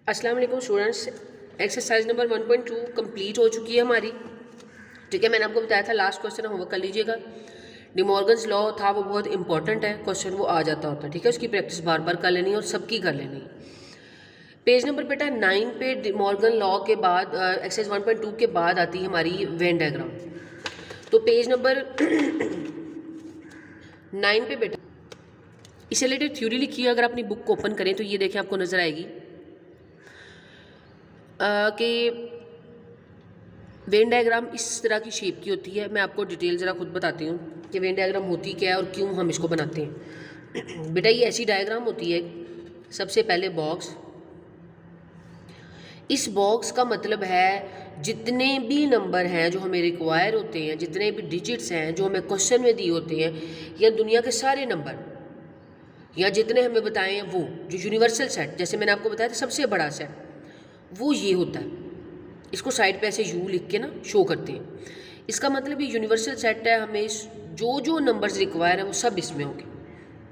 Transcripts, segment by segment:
अस्सलाम वालेकुम students. Exercise number 1.2 complete हो चुकी है हमारी। ठीक है, मैंने आपको बताया था लास्ट क्वेश्चन होमवर्क कर लीजिएगा। डिमॉर्गन्स लॉ था, वो बहुत इंपॉर्टेंट है, क्वेश्चन वो आ जाता होता है। ठीक है, उसकी प्रैक्टिस बार बार कर लेनी है और सबकी कर लेनी है। पेज नंबर बेटा 9 पे डिमॉर्गन लॉ के बाद एक्सरसाइज 1.2 के बाद आती है हमारी वेन डायग्राम। तो पेज नंबर 9 पे बेटा इससे रिलेटेड थ्योरी लिखी है। अगर अपनी बुक को ओपन करें तो ये देखें, आपको नजर आएगी कि वेन डायग्राम इस तरह की शेप की होती है। मैं आपको डिटेल ज़रा खुद बताती हूँ कि वेन डायग्राम होती क्या है और क्यों हम इसको बनाते हैं। बेटा ये ऐसी डायग्राम होती है, सबसे पहले बॉक्स। इस बॉक्स का मतलब है जितने भी नंबर हैं जो हमें रिक्वायर होते हैं, जितने भी डिजिट्स हैं जो हमें क्वेश्चन में दिए होते हैं, या दुनिया के सारे नंबर या जितने हमें बताए हैं वो जो यूनिवर्सल सेट, जैसे मैंने आपको बताया था सबसे बड़ा सेट, वो ये होता है। इसको साइड पे ऐसे यू लिख के ना शो करते हैं। इसका मतलब ये यूनिवर्सल सेट है, हमें जो जो नंबर्स रिक्वायर है वो सब इसमें होंगे।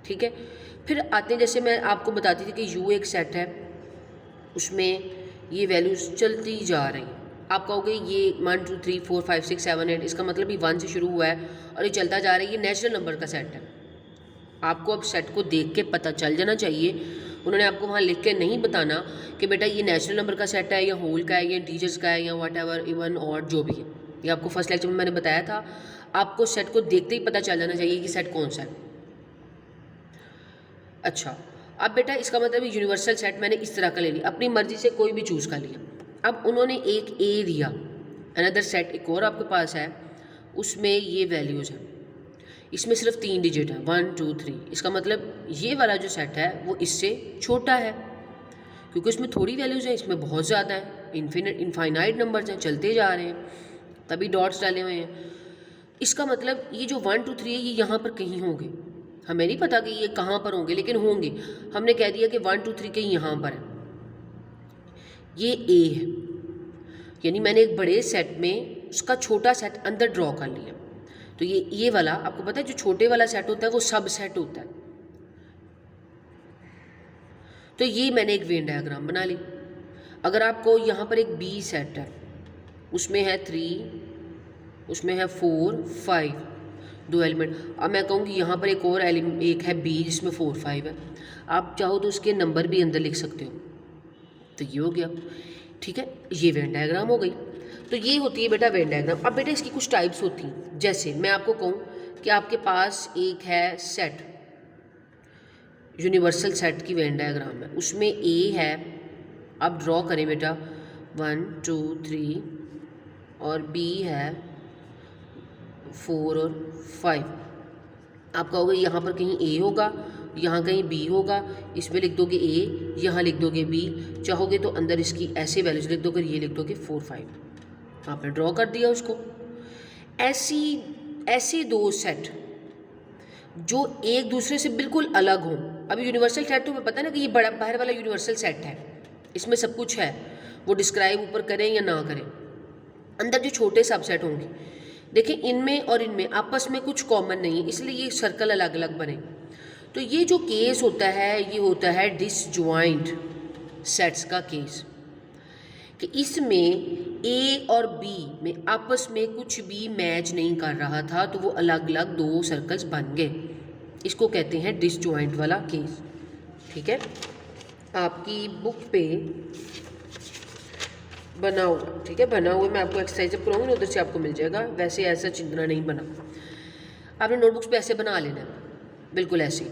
ठीक है, फिर आते हैं, जैसे मैं आपको बताती थी कि यू एक सेट है, उसमें ये वैल्यूज़ चलती जा रही हैं। आप कहोगे ये 1 2 3 4 5 6 7 8, इसका मतलब ये 1 से शुरू हुआ है और ये चलता जा रहा है। ये नेचुरल नंबर का सेट है। आपको अब सेट को देख के पता चल जाना चाहिए। उन्होंने आपको वहाँ लिख के नहीं बताना कि बेटा ये नेचुरल नंबर का सेट है या होल का है या इंटीजर्स का है या व्हाट एवर, इवन और जो भी है। ये आपको फर्स्ट लेक्चर में मैंने बताया था। आपको सेट को देखते ही पता चल जाना चाहिए कि सेट कौन सा है। अच्छा, अब बेटा इसका मतलब यूनिवर्सल सेट मैंने इस तरह का ले लिया, अपनी मर्जी से कोई भी चूज़ कर लिया। अब उन्होंने एक ए दिया, अनदर सेट एक और आपके पास है, उसमें ये वैल्यूज़ हैं, इसमें सिर्फ 3 डिजिट है 1 2 3। इसका मतलब ये वाला जो सेट है वो इससे छोटा है, क्योंकि इसमें थोड़ी वैल्यूज़ हैं, इसमें बहुत ज़्यादा है, इनफाइनाइट नंबर्स हैं, चलते जा रहे हैं, तभी डॉट्स डाले हुए हैं। इसका मतलब ये जो 1 2 3 है ये यहाँ पर कहीं होंगे। हमें नहीं पता कि ये कहाँ पर होंगे, लेकिन होंगे। हमने कह दिया कि 1 2 3 कहीं यहाँ पर है, ये ए है। यानी मैंने एक बड़े सेट में उसका छोटा सेट अंदर ड्रॉ कर लिया। तो ये वाला आपको पता है, जो छोटे वाला सेट होता है वो सब सेट होता है। तो ये मैंने एक वेन डायग्राम बना ली। अगर आपको यहाँ पर एक बी सेट है, उसमें है 3, उसमें है 4 5, 2 एलिमेंट। अब मैं कहूँगी यहाँ पर एक और एक है बी जिसमें 4 5 है। आप चाहो तो उसके नंबर भी अंदर लिख सकते हो। तो ये हो गया। ठीक है, ये वेन डायग्राम हो गई। तो ये होती है बेटा वेन डायग्राम। अब बेटा इसकी कुछ टाइप्स होती हैं। जैसे मैं आपको कहूँ कि आपके पास एक है सेट, यूनिवर्सल सेट की वेन डायग्राम है, उसमें ए है। अब ड्रॉ करें बेटा 1 2 3, और बी है 4 और 5। आप कहोगे यहाँ पर कहीं ए होगा, यहाँ कहीं बी होगा, इसमें लिख दोगे ए, यहाँ लिख दोगे बी। चाहोगे तो अंदर इसकी ऐसे वैल्यूज लिख दोगे, ये लिख दोगे 4 5। आपने ड्रॉ कर दिया उसको। ऐसे दो सेट जो एक दूसरे से बिल्कुल अलग हों। अभी यूनिवर्सल सेट तो हमें पता है ना कि ये बड़ा बाहर वाला यूनिवर्सल सेट है, इसमें सब कुछ है, वो डिस्क्राइब ऊपर करें या ना करें। अंदर जो छोटे सबसेट होंगे, देखिए इनमें और इनमें आपस में कुछ कॉमन नहीं है, इसलिए ये सर्कल अलग अलग बने। तो ये जो केस होता है ये होता है डिसजॉइंट सेट्स का केस, कि इसमें ए और बी में आपस में कुछ भी मैच नहीं कर रहा था, तो वो अलग अलग दो सर्कल्स बन गए। इसको कहते हैं डिसजॉइंट वाला केस। ठीक है, आपकी बुक पे बना हुआ, ठीक है, बना हुआ मैं आपको एक्सरसाइज जब कराऊंगी ना उधर से आपको मिल जाएगा। वैसे ऐसा चिंतना नहीं बना, आपने नोटबुक्स पे ऐसे बना लेना है, बिल्कुल ऐसे।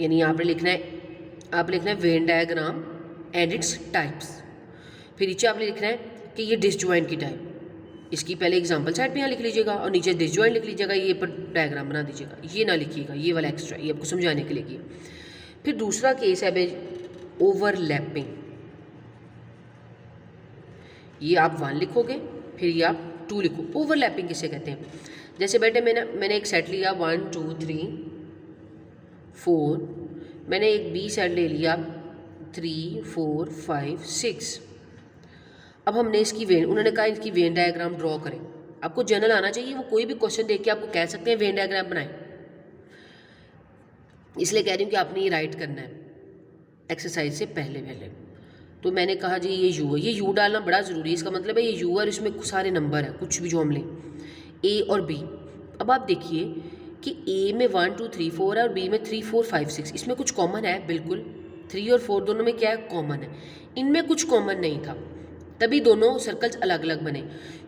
यानी आपने लिखना है, आप लिखना है Venn diagram and its types. फिर नीचे आपने लिखना है कि ये डिसजॉइंट की टाइप। इसकी पहले एग्जांपल साइड पे यहाँ लिख लीजिएगा और नीचे डिसजॉइंट लिख लीजिएगा, ये पर डायग्राम बना दीजिएगा, ये ना लिखिएगा, ये वाला एक्स्ट्रा, ये आपको समझाने के लिए किया। फिर दूसरा केस है भाई ओवरलैपिंग। ये आप 1 लिखोगे, फिर ये आप 2 लिखो। ओवरलैपिंग किसे कहते हैं? जैसे बेटे मैंने एक सेट लिया 1 2 3 4, मैंने एक बी सेट ले लिया 3 4 5 6। अब हमने इसकी वेन, उन्होंने कहा इसकी वेन डायग्राम ड्रॉ करें। आपको जनरल आना चाहिए, वो कोई भी क्वेश्चन देख के आपको कह सकते हैं वेन डायग्राम बनाएं, इसलिए कह रही हूँ कि आपने ये राइट करना है एक्सरसाइज से पहले। तो मैंने कहा जी ये यू है, ये यू डालना बड़ा ज़रूरी है, इसका मतलब है ये यू और इसमें सारे नंबर हैं, कुछ भी जो हम लें, ए और बी। अब आप देखिए कि ए में 1 2 3 4 है और बी में 3 4 5 6, इसमें कुछ कॉमन है, बिल्कुल 3 और 4 दोनों में क्या है, कॉमन है। इनमें कुछ कॉमन नहीं था, तभी दोनों सर्कल्स अलग अलग बने।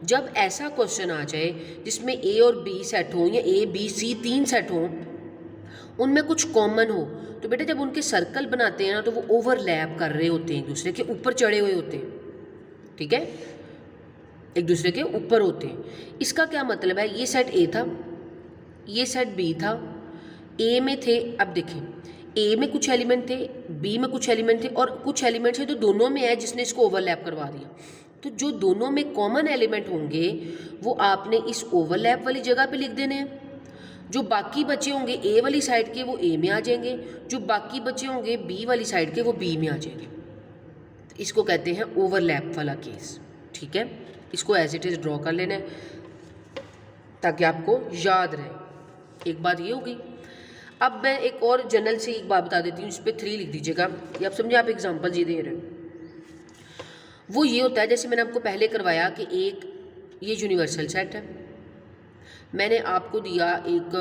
जब ऐसा क्वेश्चन आ जाए जिसमें ए और बी सेट हो या ए बी सी 3 सेट हो, उनमें कुछ कॉमन हो, तो बेटा जब उनके सर्कल बनाते हैं ना तो वो ओवरलैप कर रहे होते हैं, एक दूसरे के ऊपर चढ़े हुए होते हैं, ठीक है, एक दूसरे के ऊपर होते हैं। इसका क्या मतलब है, ये सेट ए था, ये सेट बी था, ए में थे, अब देखें ए में कुछ एलिमेंट थे, बी में कुछ एलिमेंट थे और कुछ एलिमेंट्स है तो दोनों में है जिसने इसको ओवरलैप करवा दिया। तो जो दोनों में कॉमन एलिमेंट होंगे वो आपने इस ओवरलैप वाली जगह पे लिख देने हैं। जो बाकी बचे होंगे ए वाली साइड के वो ए में आ जाएंगे, जो बाकी बचे होंगे बी वाली साइड के वो बी में आ जाएंगे। इसको कहते हैं ओवरलैप वाला केस, ठीक है। इसको एज इट इज़ ड्रॉ कर लेना है ताकि आपको याद रहे। एक बात ये होगी। अब मैं एक और जनरल से एक बात बता देती हूँ, इस पर 3 लिख दीजिएगा, ये आप समझे, आप एग्जाम्पल ये दे रहे हो। वो ये होता है जैसे मैंने आपको पहले करवाया कि एक ये यूनिवर्सल सेट है, मैंने आपको दिया एक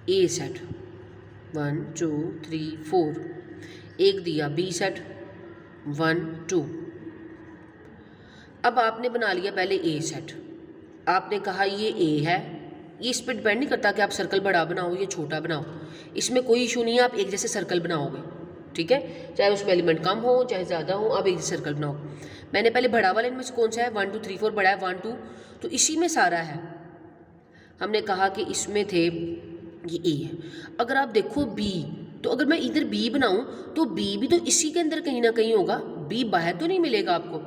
ए सेट 1 2 3 4, एक दिया बी सेट 1 2। अब आपने बना लिया पहले ए सेट, आपने कहा ये ए है, ये इस पर डिपेंड नहीं करता कि आप सर्कल बड़ा बनाओ या छोटा बनाओ, इसमें कोई इशू नहीं है, आप एक जैसे सर्कल बनाओगे, ठीक है, चाहे उसमें एलिमेंट कम हो चाहे ज़्यादा हो, आप एक जैसे सर्कल बनाओ। मैंने पहले बड़ा वाले इनमें से कौन सा है, 1 2 3 4 बड़ा है 1 2, तो इसी में सारा है। हमने कहा कि इसमें थे ये ए है। अगर आप देखो बी, तो अगर मैं इधर बी बनाऊं तो बी भी तो इसी के अंदर कहीं ना कहीं होगा, बी बाहर तो नहीं मिलेगा आपको,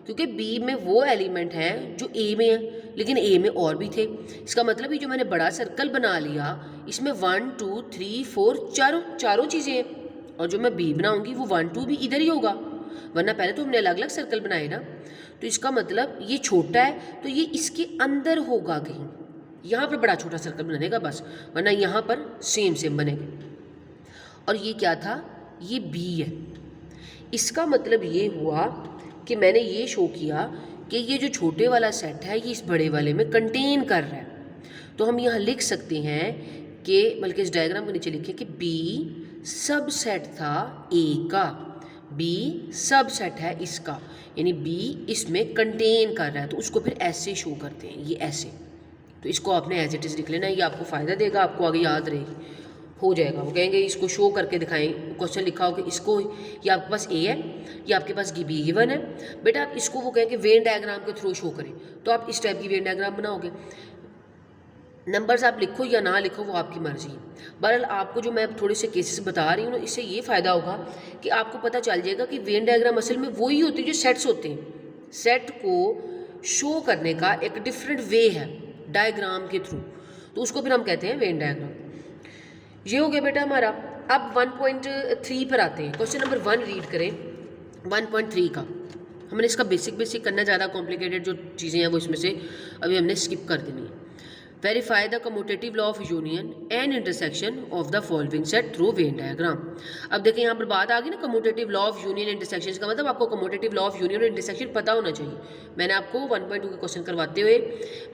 क्योंकि बी में वो एलिमेंट हैं जो ए में है, लेकिन ए में और भी थे। इसका मतलब ये जो मैंने बड़ा सर्कल बना लिया इसमें 1 2 3 4 चारों चीज़ें हैं, और जो मैं बी बनाऊंगी वो 1 2 भी इधर ही होगा, वरना पहले तो हमने अलग अलग सर्कल बनाए ना। तो इसका मतलब ये छोटा है तो ये इसके अंदर होगा कहीं, यहाँ पर बड़ा छोटा सर्कल बनेगा बस, वरना यहाँ पर सेम बनेगा। और ये क्या था, ये बी है। इसका मतलब ये हुआ कि मैंने ये शो किया कि ये जो छोटे वाला सेट है ये इस बड़े वाले में कंटेन कर रहा है। तो हम यहाँ लिख सकते हैं कि, बल्कि इस डायग्राम के नीचे लिखे कि बी सब सेट था ए का, बी सब सेट है इसका, यानी बी इसमें कंटेन कर रहा है, तो उसको फिर ऐसे शो करते हैं, ये ऐसे। तो इसको आपने एज इट इज़ लिख लेना, ये आपको फ़ायदा देगा, आपको आगे याद रहेगी, हो जाएगा। वो कहेंगे इसको शो करके दिखाएं, क्वेश्चन लिखा हो कि इसको, ये आपके पास ए है, ये आपके पास बी गिवन है, बेटा आप इसको वो कहेंगे वेन डायग्राम के थ्रू शो करें, तो आप इस टाइप की वेन डायग्राम बनाओगे। नंबर्स आप लिखो या ना लिखो वो आपकी मर्जी है। बहरहाल आपको जो मैं थोड़े से केसेस बता रही हूँ ना, इससे ये फ़ायदा होगा कि आपको पता चल जाएगा कि वेन डायग्राम असल में वही होती है जो सेट्स होते हैं। सेट को शो करने का एक डिफरेंट वे है डायग्राम के थ्रू, तो उसको फिर हम कहते हैं वेन डायग्राम। ये हो गया बेटा हमारा। अब 1.3 पर आते हैं, क्वेश्चन नंबर 1 रीड करें 1.3 का। हमने इसका बेसिक करना, ज़्यादा कॉम्प्लिकेटेड जो चीज़ें हैं वो इसमें से अभी हमने स्किप कर देनी है। Verify the commutative law of union and intersection of the following set through Venn diagram. अब देखिए यहाँ पर बात आ गई ना commutative law of union intersection का, मतलब आपको कम्यूटेटिव लॉ ऑफ यूनियन और इंटरसेक्शन पता होना चाहिए। मैंने आपको 1.2 के क्वेश्चन करवाते हुए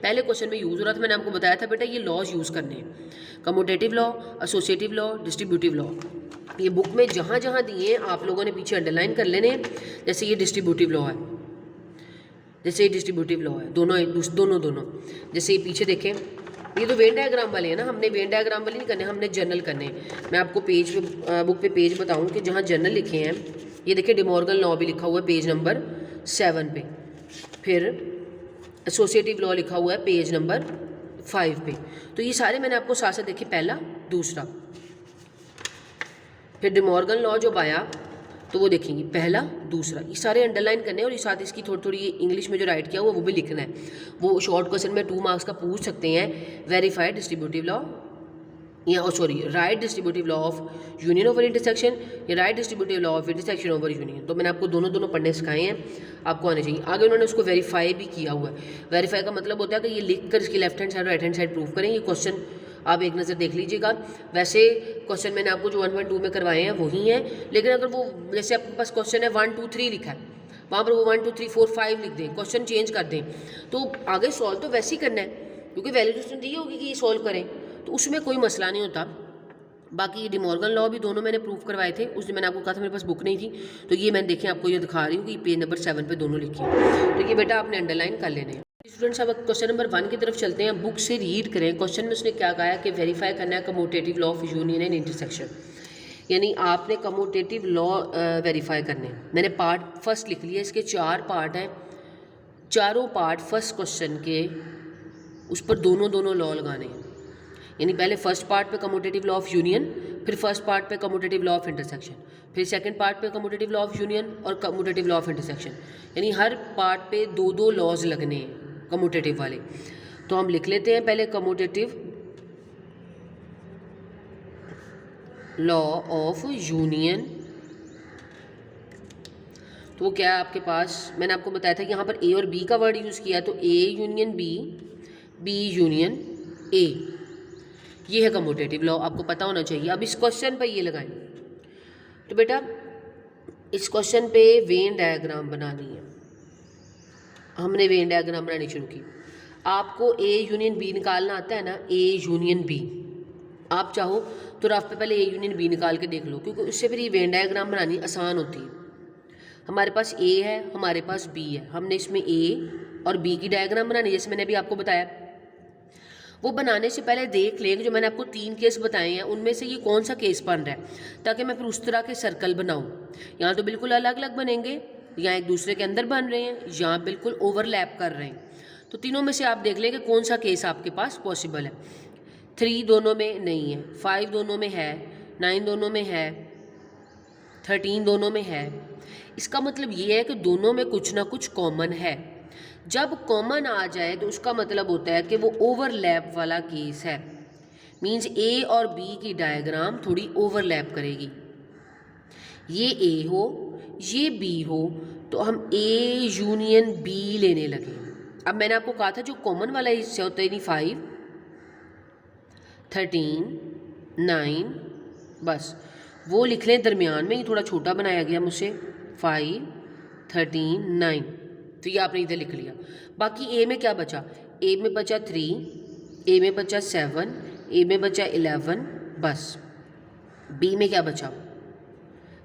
पहले क्वेश्चन में यूज़ हो रहा था, मैंने आपको बताया था बेटा ये लॉज यूज़ करने हैं, commutative law, associative law, distributive law. ये बुक में जहाँ जहाँ दिए हैं आप लोगों ने पीछे अंडरलाइन कर लेने। जैसे ये डिस्ट्रीब्यूटिव लॉ है, जैसे ये डिस्ट्रीब्यूटिव लॉ है, दोनों जैसे ये पीछे देखें, ये तो वेन डायग्राम वाले हैं ना, हमने वेन डायग्राम वाले नहीं करने, हमने जर्नल करने। मैं आपको पेज पे बुक पे पेज बताऊं कि जहाँ जर्नल लिखे हैं, ये देखिए डिमॉर्गन लॉ भी लिखा हुआ है पेज नंबर 7 पे, फिर एसोसिएटिव लॉ लिखा हुआ है पेज नंबर 5 पे। तो ये सारे मैंने आपको साथ साथ देखे, पहला दूसरा, फिर डिमॉर्गन लॉ जब आया तो वो देखेंगे पहला दूसरा, ये सारे अंडरलाइन करने हैं। और ये साथ इसकी थोड़ी इंग्लिश में जो राइट किया हुआ वो भी लिखना है। वो शॉर्ट क्वेश्चन में 2 मार्क्स का पूछ सकते हैं, वेरीफाई डिस्ट्रीब्यूटिव लॉ या right distributive law of union over intersection या right distributive law of intersection over union. तो मैंने आपको दोनों पढ़ने सिखाए हैं, आपको आने चाहिए। आगे उन्होंने उसको वेरीफाई भी किया हुआ है। वेरीफाई का मतलब होता है कि ये लिख कर इसकी लेफ्ट हैंड साइड और राइट हैंड साइड प्रूव करें। ये क्वेश्चन आप एक नज़र देख लीजिएगा। वैसे क्वेश्चन मैंने आपको जो 1.2 में करवाए हैं वही हैं, लेकिन अगर वो जैसे आपके पास क्वेश्चन है 1 2 3 लिखा है, वहाँ पर वो 1 2 3 4 5 लिख दें, क्वेश्चन चेंज कर दें, तो आगे सॉल्व तो वैसे ही करना है, क्योंकि वैल्यूएशन दी होगी कि ये सॉल्व करें, तो उसमें कोई मसला नहीं होता। बाकी डिमॉर्गन लॉ भी दोनों मैंने प्रूफ करवाए थे, उस दिन मैंने आपको कहा था मेरे पास बुक नहीं थी, तो ये मैंने देखें आपको ये दिखा रही हूँ कि पेज नंबर 7 पे दोनों लिखी है, तो ये बेटा आपने अंडरलाइन कर लेने हैं। स्टूडेंट्स अब क्वेश्चन नंबर 1 की तरफ चलते हैं। बुक से रीड करें। क्वेश्चन में उसने क्या कहा है कि वेरीफाई करना है commutative law of union and intersection, यानी आपने कम्यूटेटिव लॉ वेरीफाई करने हैं। मैंने पार्ट फर्स्ट लिख लिया, इसके 4 पार्ट हैं, चारों पार्ट फर्स्ट क्वेश्चन के उस पर दोनों लॉ लगाने हैं। यानी पहले फर्स्ट पार्ट पे कम्यूटेटिव लॉ ऑफ यूनियन, फिर फर्स्ट पार्ट पे कम्यूटेटिव लॉ ऑफ इंटरसेक्शन, फिर सेकंड पार्ट पे कम्यूटेटिव लॉ ऑफ यूनियन और कम्यूटेटिव लॉ ऑफ इंटरसेक्शन, यानी हर पार्ट पे दो लॉज लगने हैं कम्यूटेटिव वाले। तो हम लिख लेते हैं पहले कम्यूटेटिव लॉ ऑफ यूनियन। तो वो क्या है आपके पास, मैंने आपको बताया था कि यहाँ पर ए और बी का वर्ड यूज़ किया, तो A union B, B union A, ये है कम्यूटेटिव लॉ, आपको पता होना चाहिए। अब इस क्वेश्चन पे ये लगाएं, तो बेटा इस क्वेश्चन पे वेन डायग्राम बनानी है। हमने वेन डायग्राम बनानी शुरू की। आपको ए यूनियन बी निकालना आता है ना, ए यूनियन बी, आप चाहो तो रफ पे पहले ए यूनियन बी निकाल के देख लो, क्योंकि उससे फिर ये वेन डायग्राम बनानी आसान होती है। हमारे पास ए है, हमारे पास बी है, हमने इसमें ए और बी की डायग्राम बनानी, जैसे मैंने अभी आपको बताया। वो बनाने से पहले देख लें जो मैंने आपको 3 केस बताए हैं उनमें से ये कौन सा केस बन रहा है, ताकि मैं फिर उस तरह के सर्कल बनाऊं। यहाँ तो बिल्कुल अलग अलग बनेंगे, यहाँ एक दूसरे के अंदर बन रहे हैं, यहाँ बिल्कुल ओवरलैप कर रहे हैं। तो तीनों में से आप देख लें कि कौन सा केस आपके पास पॉसिबल है। 3 दोनों में नहीं है, 5 दोनों में है, 9 दोनों में है, 13 दोनों में है। इसका मतलब ये है कि दोनों में कुछ ना कुछ कॉमन है। जब कॉमन आ जाए तो उसका मतलब होता है कि वो ओवरलैप वाला केस है, मींस ए और बी की डायग्राम थोड़ी ओवरलैप करेगी। ये ए हो, ये बी हो, तो हम ए यूनियन बी लेने लगे। अब मैंने आपको कहा था जो कॉमन वाला हिस्सा होता है, यानी 5, 13, 9, बस वो लिख लें दरमियान में, ये थोड़ा छोटा बनाया गया मुझसे, 5, 13, 9, तो ये आपने इधर लिख लिया। बाकी ए में क्या बचा, ए में बचा 3, ए में बचा 7, ए में बचा 11, बस। बी में क्या बचा,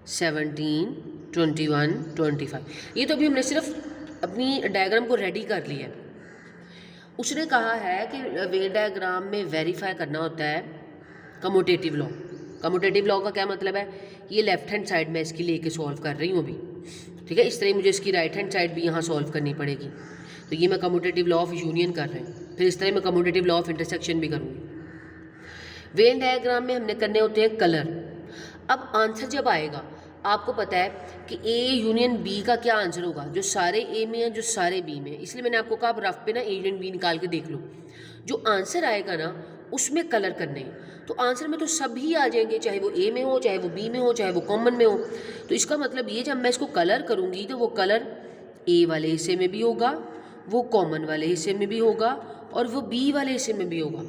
17, 21, 25। ये तो अभी हमने सिर्फ अपनी डायग्राम को रेडी कर लिया है। उसने कहा है कि वेन डायग्राम में वेरीफाई करना होता है कम्यूटेटिव लॉ। कम्यूटेटिव लॉ का क्या मतलब है, ये लेफ्ट हैंड साइड में इसकी लेके सॉल्व कर रही हूँ अभी, ठीक है। इस तरह मुझे इसकी राइट हैंड साइड भी यहाँ सॉल्व करनी पड़ेगी। तो ये मैं कम्यूटेटिव लॉ ऑफ यूनियन कर रहे हैं, फिर इस तरह मैं कम्यूटेटिव लॉ ऑफ इंटरसेक्शन भी करूँगी। वेन डायग्राम में हमने करने होते हैं कलर। अब आंसर जब आएगा, आपको पता है कि ए यूनियन बी का क्या आंसर होगा, जो सारे ए में है, जो सारे बी में है, इसलिए मैंने आपको कहा आप रफ पे ना ए यूनियन बी निकाल के देख लो। जो आंसर आएगा ना उसमें कलर करने हैं, तो आंसर में तो सभी आ जाएंगे, चाहे वो ए में हो, चाहे वो बी में हो, चाहे वो कॉमन में हो। तो इसका मतलब ये, जब मैं इसको कलर करूँगी तो वो कलर ए वाले हिस्से में भी होगा, वो कॉमन वाले हिस्से में भी होगा, और वो बी वाले हिस्से में भी होगा।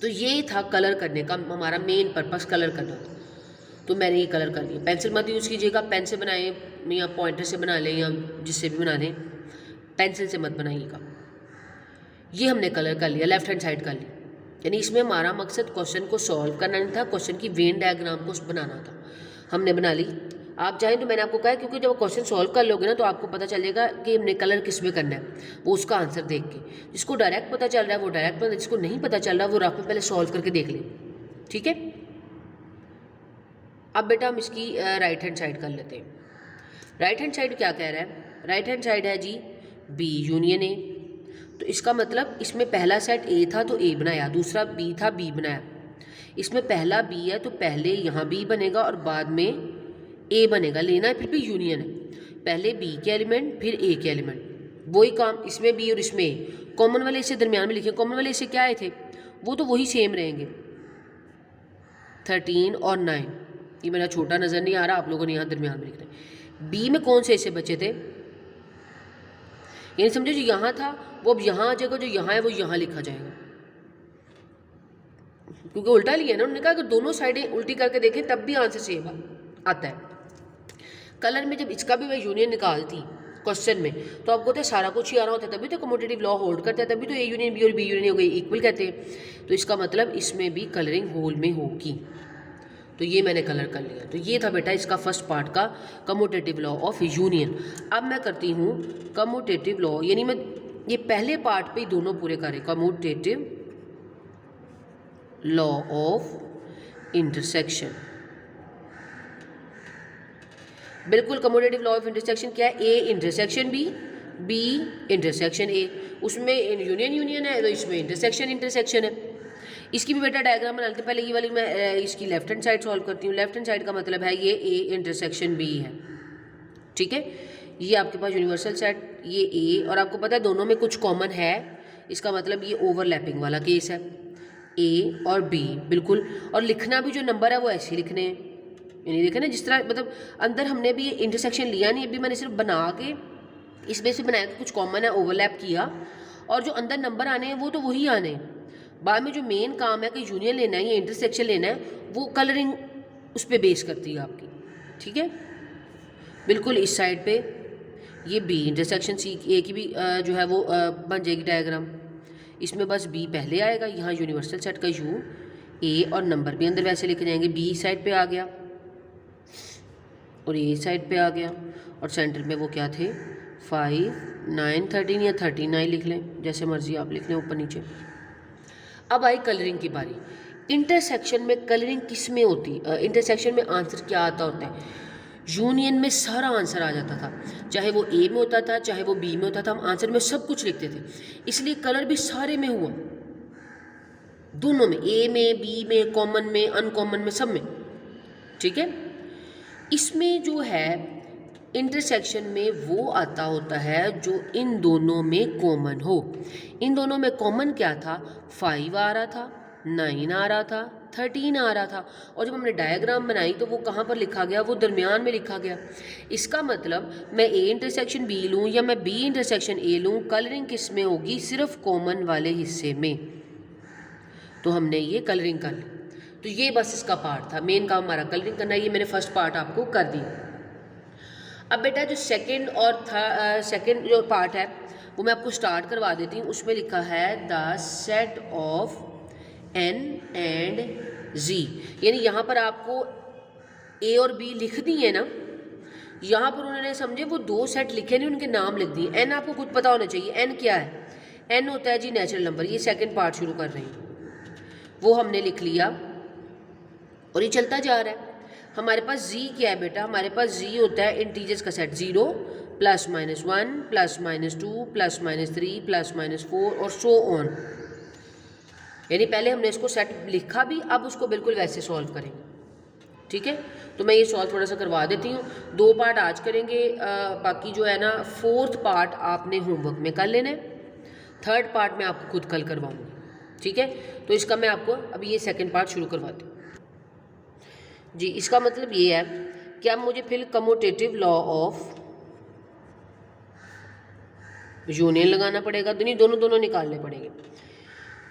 तो ये था कलर करने का हमारा मेन पर्पस, कलर करना था। तो मैंने ये कलर कर लिया। पेंसिल मत यूज़ कीजिएगा, पेन से बनाएं या पॉइंटर से बना लें या जिससे भी बना लें, पेंसिल से मत बनाइएगा। ये हमने कलर कर लिया, लेफ्ट हैंड साइड कर ली। यानी इसमें हमारा मकसद क्वेश्चन को सॉल्व करना नहीं था, क्वेश्चन की वेन डायग्राम को बनाना था, हमने बना ली। आप चाहें तो मैंने आपको कहा, क्योंकि जब क्वेश्चन सॉल्व कर लोगे ना तो आपको पता चलेगा कि हमने कलर किस में करना है, वो उसका आंसर देख के। जिसको डायरेक्ट पता चल रहा है वो डायरेक्ट पता, जिसको नहीं पता चल रहा वो रफ में पहले सॉल्व करके देख ले, ठीक है। अब बेटा हम इसकी राइट हैंड साइड कर लेते हैं। राइट हैंड साइड क्या कह रहा है, राइट हैंड साइड है जी बी यूनियन ए। तो इसका मतलब इसमें पहला सेट ए था तो ए बनाया, दूसरा बी था बी बनाया। इसमें पहला बी है तो पहले यहाँ बी बनेगा और बाद में ए बनेगा, लेना है फिर भी यूनियन है, पहले बी के एलिमेंट फिर ए के एलिमेंट। वही काम इसमें बी और इसमें ए। कॉमन वाले इससे दरमियान में लिखे, कॉमन वाले इससे क्या आए थे वो तो वही सेम रहेंगे, 13 और 9। ये मेरा छोटा नज़र नहीं आ रहा, आप लोगों ने यहाँ दरमियान में लिखना है। बी में कौन से ऐसे बचे थे, यानी समझो जो यहाँ था वो अब यहाँ आ जाएगा, जो यहाँ है वो यहाँ लिखा जाएगा। क्योंकि उल्टा लिया ना, उन्होंने कहा अगर दोनों साइडें उल्टी करके देखें तब भी आंसर सेम आता है। कलर में जब इसका भी मैं यूनियन निकालती क्वेश्चन में तो आपको होता है सारा कुछ ही आ रहा होता है, तभी तो कम्यूटेटिव लॉ होल्ड करता है, तभी तो ए यूनियन बी और बी यूनियन हो गई इक्वल कहते हैं। तो इसका मतलब इसमें भी कलरिंग होल में होगी। तो ये मैंने कलर कर लिया। तो ये था बेटा इसका फर्स्ट पार्ट का कम्यूटेटिव लॉ ऑफ यूनियन। अब मैं करती हूँ कम्यूटेटिव लॉ, यानी मैं ये पहले पार्ट पे ही दोनों पूरे करें। कम्यूटेटिव लॉ ऑफ इंटरसेक्शन, बिल्कुल कम्यूटेटिव लॉ ऑफ इंटरसेक्शन क्या है, A intersection B, B intersection A, उसमें यूनियन यूनियन है तो इसमें इंटरसेक्शन इंटरसेक्शन है। इसकी भी बेटा डायग्राम बना लेते हैं। पहले ये वाली मैं इसकी लेफ्ट हैंड साइड सॉल्व करती हूँ। लेफ्ट हैंड साइड का मतलब है ये ए इंटरसेक्शन बी है, ठीक है। ये आपके पास यूनिवर्सल सेट, ये ए, और आपको पता है दोनों में कुछ कॉमन है, इसका मतलब ये ओवरलैपिंग वाला केस है, ए और बी बिल्कुल। और लिखना भी जो नंबर है वो ऐसे ही लिखने हैं, यानी देखें ना जिस तरह, मतलब अंदर हमने भी ये इंटरसेक्शन लिया नहीं, अभी मैंने सिर्फ बना के इसमें से बनाया कि कुछ कॉमन है, ओवरलैप किया, और जो अंदर नंबर आने हैं वो तो वही आने हैं। बाद में जो मेन काम है कि यूनियन लेना है या इंटरसेक्शन लेना है, वो कलरिंग उस पर बेस करती है आपकी, ठीक है। बिल्कुल इस साइड पे ये बी इंटरसेक्शन सी ए की भी जो है वो बन जाएगी डायग्राम। इसमें बस बी पहले आएगा, यहाँ यूनिवर्सल सेट का यू, ए और नंबर भी अंदर वैसे लिखे जाएंगे। बी साइड पे आ गया और ए साइड पे आ गया, और सेंटर में वो क्या थे 5, 9, 13 या 39 लिख लें, जैसे मर्जी आप लिख लें ऊपर नीचे। अब आई कलरिंग की बारी। इंटरसेक्शन में कलरिंग किस में होती, इंटरसेक्शन में आंसर क्या आता होता है, यूनियन में सारा आंसर आ जाता था, चाहे वो ए में होता था चाहे वो बी में होता था, हम आंसर में सब कुछ लिखते थे, इसलिए कलर भी सारे में हुआ, दोनों में, ए में, बी में, कॉमन में, अनकॉमन में, सब में, ठीक है। इसमें जो है इंटरसेक्शन में वो आता होता है जो इन दोनों में कॉमन हो। इन दोनों में कॉमन क्या था, 5 आ रहा था, 9 आ रहा था, 13 आ रहा था, और जब हमने डायग्राम बनाई तो वो कहाँ पर लिखा गया, वो दरमियान में लिखा गया। इसका मतलब मैं ए इंटरसेक्शन बी लूँ या मैं बी इंटरसेक्शन ए लूँ, कलरिंग किस में होगी, सिर्फ कॉमन वाले हिस्से में। तो हमने ये कलरिंग कर ली। तो ये बस इसका पार्ट था, मेन काम हमारा कलरिंग करना है, ये मैंने फर्स्ट पार्ट आपको कर दिया। अब बेटा जो सेकंड और सेकंड जो पार्ट है वो मैं आपको स्टार्ट करवा देती हूँ। उसमें लिखा है the set of N and G, यानी यहाँ पर आपको ए और बी लिख दिए ना, यहाँ पर उन्होंने समझे वो दो सेट लिखे नहीं, उनके नाम लिख दिए। एन आपको खुद पता होना चाहिए, एन क्या है, एन होता है जी नेचुरल नंबर। ये सेकंड पार्ट शुरू कर रहे हैं, वो हमने लिख लिया और ये चलता जा रहा है। हमारे पास जी क्या है बेटा, हमारे पास जी होता है इंटीजर्स का सेट, 0 +- 1 +- 2 +- 3 +- 4 और सो ऑन। यानी पहले हमने इसको सेट लिखा भी, अब उसको बिल्कुल वैसे सॉल्व करेंगे, ठीक है। तो मैं ये सॉल्व थोड़ा सा करवा देती हूँ। 2 पार्ट आज करेंगे, बाकी जो है ना 4th पार्ट आपने होमवर्क में कर लेना है, 3rd पार्ट मैं आपको खुद कल करवाऊँगी, ठीक है। तो इसका मैं आपको अभी ये सेकंड पार्ट शुरू करवाती हूँ जी। इसका मतलब ये है कि अब मुझे फिर कम्यूटेटिव लॉ ऑफ यूनियन लगाना पड़ेगा, दोनों निकालने पड़ेंगे।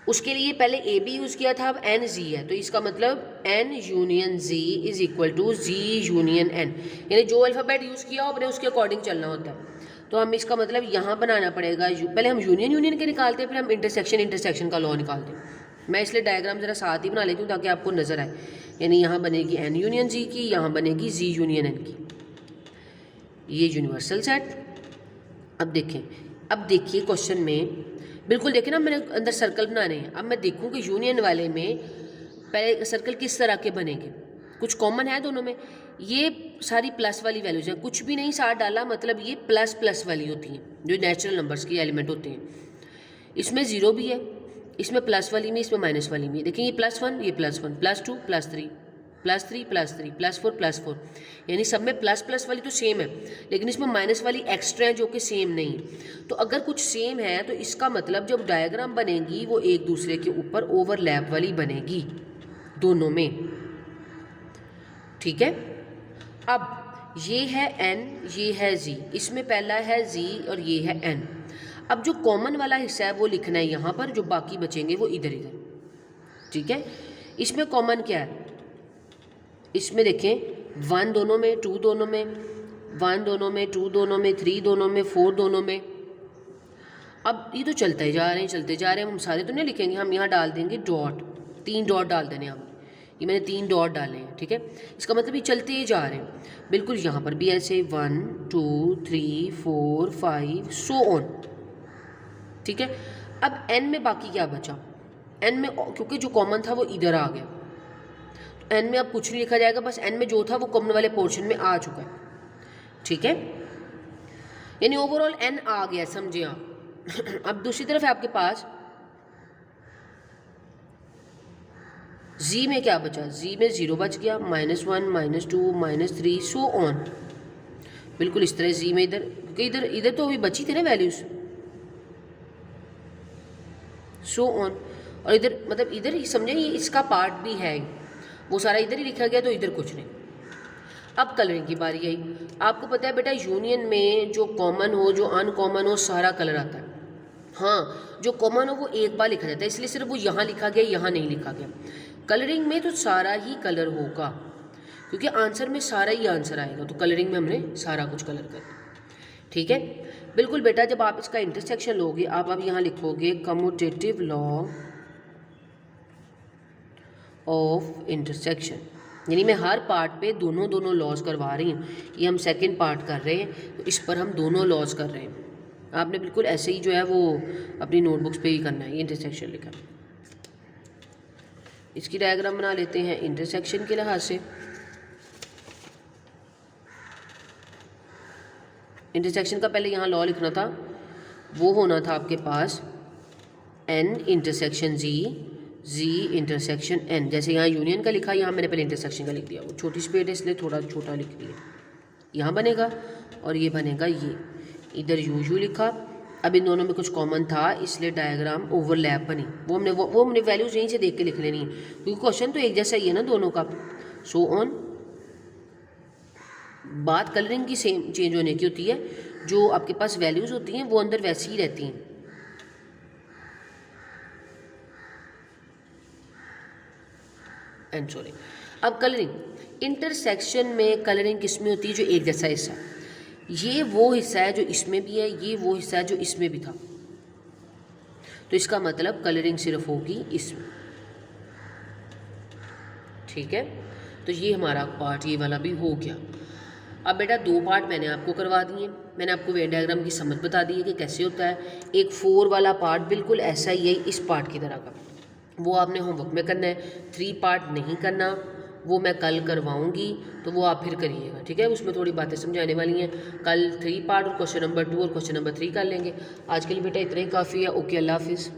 उसके लिए पहले ए बी यूज़ किया था, अब एन जी है, तो इसका मतलब N union G is equal to G union N, यानी जो अल्फ़ाबेट यूज़ किया हो अपने उसके अकॉर्डिंग चलना होता है। तो हम इसका मतलब यहाँ बनाना पड़ेगा, पहले हम यूनियन के निकालते हैं, फिर हम इंटरसेक्शन का लॉ निकालते हैं। मैं इसलिए डायग्राम ज़रा साथ ही बना लेती हूँ ताकि आपको नज़र आए। यानी यहाँ बनेगी एन यूनियन जी की, यहाँ बनेगी जी यूनियन एन की, ये यूनिवर्सल सेट। अब देखिए क्वेश्चन में बिल्कुल देखें ना, मैंने अंदर सर्कल बनाने हैं। अब मैं देखूँ कि यूनियन वाले में पहले सर्कल किस तरह के बनेंगे, कुछ कॉमन है दोनों में। ये सारी प्लस वाली वैल्यूज हैं, कुछ भी नहीं साथ डाला, मतलब ये प्लस वाली होती हैं जो नेचुरल नंबर्स के एलिमेंट होते हैं। इसमें 0 भी है, इसमें प्लस वाली में, इसमें माइनस वाली में। देखिए ये +1, ये +1, +2, +3, +3, +3, +4, +4, यानी सब में प्लस वाली तो सेम है, लेकिन इसमें माइनस वाली एक्स्ट्रा है जो कि सेम नहीं। तो अगर कुछ सेम है तो इसका मतलब जब डायग्राम बनेगी वो एक दूसरे के ऊपर ओवरलैप वाली बनेगी दोनों में, ठीक है। अब ये है n, ये है z, इसमें पहला है z और ये है n। अब जो कॉमन वाला हिस्सा है वो लिखना है यहाँ पर, जो बाकी बचेंगे वो इधर, ठीक है। इसमें कॉमन क्या है, इसमें देखें 1 दोनों में, 2 दोनों में, 1 दोनों में, 2 दोनों में, 3 दोनों में, 4 दोनों में। अब ये तो चलते ही जा रहे हैं, चलते जा रहे हैं, हम सारे तो नहीं लिखेंगे, हम यहाँ डाल देंगे डॉट, 3 डॉट डाल देने हम, ये मैंने 3 डॉट डाले हैं, ठीक है। इसका मतलब ये चलते ही जा रहे हैं। बिल्कुल यहाँ पर भी ऐसे 1 2 3 4 5 सो ऑन, ठीक है। अब n में बाकी क्या बचा, n में क्योंकि जो कॉमन था वो इधर आ गया, तो n में अब कुछ नहीं लिखा जाएगा, बस n में जो था वो कॉमन वाले पोर्शन में आ चुका है, ठीक है। यानी ओवरऑल n आ गया, समझे आप। अब दूसरी तरफ है आपके पास z में क्या बचा, z में 0 बच गया, -1 -2 -3 सो ऑन। बिल्कुल इस तरह z में इधर, क्योंकि इधर इधर तो अभी बची थी ना वैल्यूज, सो ऑन। और इधर मतलब इधर ही समझे, ये इसका पार्ट भी है, वो सारा इधर ही लिखा गया, तो इधर कुछ नहीं। अब कलरिंग की बारी आई। आपको पता है बेटा यूनियन में जो कॉमन हो, जो अनकॉमन हो, सारा कलर आता है। हाँ, जो कॉमन हो वो एक बार लिखा जाता है, इसलिए सिर्फ वो यहाँ लिखा गया, यहाँ नहीं लिखा गया। कलरिंग में तो सारा ही कलर होगा, क्योंकि आंसर में सारा ही आंसर आएगा, तो कलरिंग में हमने सारा कुछ कलर कर दिया, ठीक है। बिल्कुल बेटा, जब आप इसका इंटरसेक्शन लोगे, आप अब यहाँ लिखोगे कम्यूटेटिव लॉ ऑफ इंटरसेक्शन, यानी मैं हर पार्ट पे दोनों दोनों लॉज करवा रही हूँ। ये हम सेकंड पार्ट कर रहे हैं, तो इस पर हम दोनों लॉज कर रहे हैं। आपने बिल्कुल ऐसे ही जो है वो अपनी नोटबुक्स पे ही करना है, ये इंटरसेक्शन लिखा। इसकी डायग्राम बना लेते हैं इंटरसेक्शन के लिहाज से। इंटरसेक्शन का पहले यहाँ लॉ लिखना था, वो होना था आपके पास n intersection z, z intersection n। जैसे यहाँ यूनियन का लिखा, यहाँ मैंने पहले इंटरसेक्शन का लिख दिया, वो छोटी स्पेड है इसलिए थोड़ा छोटा लिख दिया। यहाँ बनेगा और ये बनेगा, ये इधर यू लिखा। अब इन दोनों में कुछ कॉमन था, इसलिए डायग्राम ओवरलैप बनी। वो हमने वैल्यूज यहीं से देख के लिख लेनी है, क्योंकि क्वेश्चन तो एक जैसा ही है ना दोनों का। So on. बात कलरिंग की सेम चेंज होने की होती है, जो आपके पास वैल्यूज़ होती हैं वो अंदर वैसी ही रहती हैं। एंड सॉरी, अब कलरिंग इंटरसेक्शन में कलरिंग किस में होती है, जो एक जैसा हिस्सा। ये वो हिस्सा है जो इसमें भी है, ये वो हिस्सा है जो इसमें भी था, तो इसका मतलब कलरिंग सिर्फ होगी इसमें, ठीक है। तो ये हमारा पार्ट ये वाला भी हो गया। अब बेटा 2 पार्ट मैंने आपको करवा दिए, मैंने आपको वेन डायग्राम की समझ बता दी है कि कैसे होता है। एक 4 वाला पार्ट बिल्कुल ऐसा ही है इस पार्ट की तरह का, वो आपने होमवर्क में करना है। 3 पार्ट नहीं करना, वो मैं कल करवाऊंगी, तो वो आप फिर करिएगा, ठीक है। उसमें थोड़ी बातें समझाने वाली हैं। कल 3 पार्ट और क्वेश्चन नंबर 2 और क्वेश्चन नंबर 3 कर लेंगे। आज के लिए बेटा इतना ही काफ़ी है। ओके, अल्लाह हाफिज़।